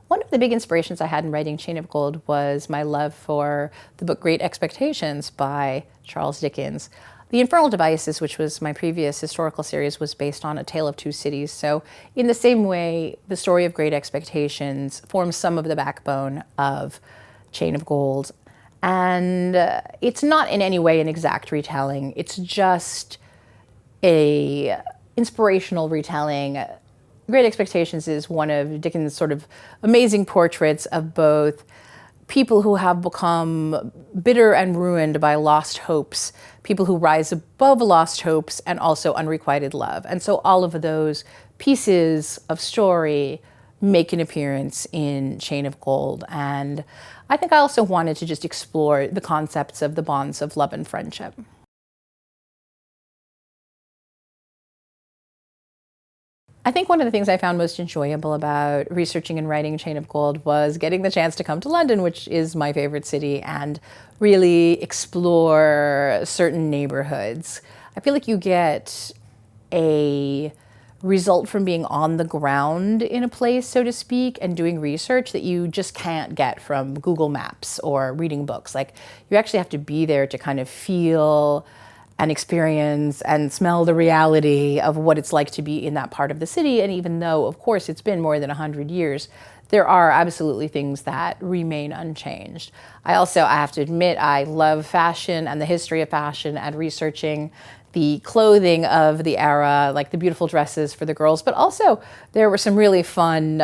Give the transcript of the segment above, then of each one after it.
One of the big inspirations I had in writing Chain of Gold was my love for the book Great Expectations by Charles Dickens. The Infernal Devices, which was my previous historical series, was based on A Tale of Two Cities. So in the same way, the story of Great Expectations forms some of the backbone of Chain of Gold. And it's not in any way an exact retelling. It's just a inspirational retelling. Great Expectations is one of Dickens' sort of amazing portraits of both people who have become bitter and ruined by lost hopes, people who rise above lost hopes, and also unrequited love. And so all of those pieces of story make an appearance in Chain of Gold. And I think I also wanted to just explore the concepts of the bonds of love and friendship. I think one of the things I found most enjoyable about researching and writing Chain of Gold was getting the chance to come to London, which is my favorite city, and really explore certain neighborhoods. I feel like you get a result from being on the ground in a place, so to speak, and doing research that you just can't get from Google Maps or reading books. Like, you actually have to be there to kind of feel and experience and smell the reality of what it's like to be in that part of the city. And even though, of course, it's been more than 100 years, there are absolutely things that remain unchanged. I have to admit, I love fashion and the history of fashion and researching the clothing of the era, like the beautiful dresses for the girls, but also there were some really fun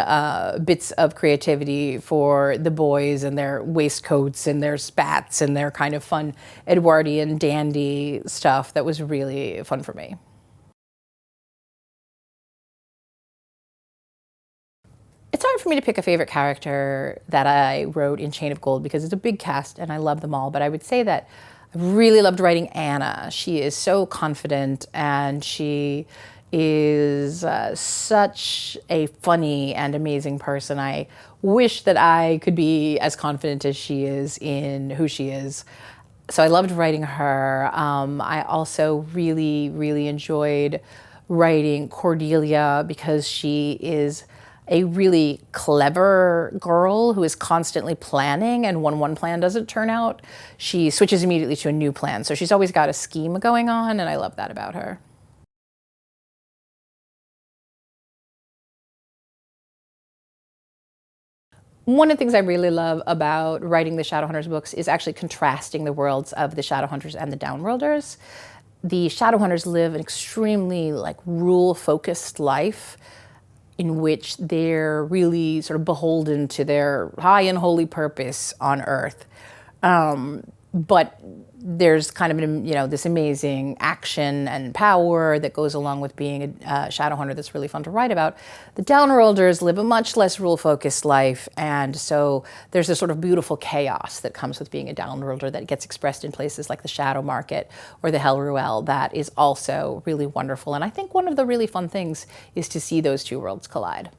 bits of creativity for the boys and their waistcoats and their spats and their kind of fun Edwardian dandy stuff that was really fun for me. It's hard for me to pick a favorite character that I wrote in Chain of Gold because it's a big cast and I love them all, but I would say that I really loved writing Anna. She is so confident and she is such a funny and amazing person. I wish that I could be as confident as she is in who she is. So I loved writing her. I also really enjoyed writing Cordelia because she is a really clever girl who is constantly planning, and when one plan doesn't turn out, she switches immediately to a new plan. So she's always got a scheme going on, and I love that about her. One of the things I really love about writing the Shadowhunters books is actually contrasting the worlds of the Shadowhunters and the Downworlders. The Shadowhunters live an extremely rule-focused life in which they're really sort of beholden to their high and holy purpose on Earth. But there's kind of this amazing action and power that goes along with being a Shadowhunter that's really fun to write about. The Downworlders live a much less rule-focused life, and so there's this sort of beautiful chaos that comes with being a Downworlder that gets expressed in places like the Shadow Market or the Hell Ruel that is also really wonderful. And I think one of the really fun things is to see those two worlds collide.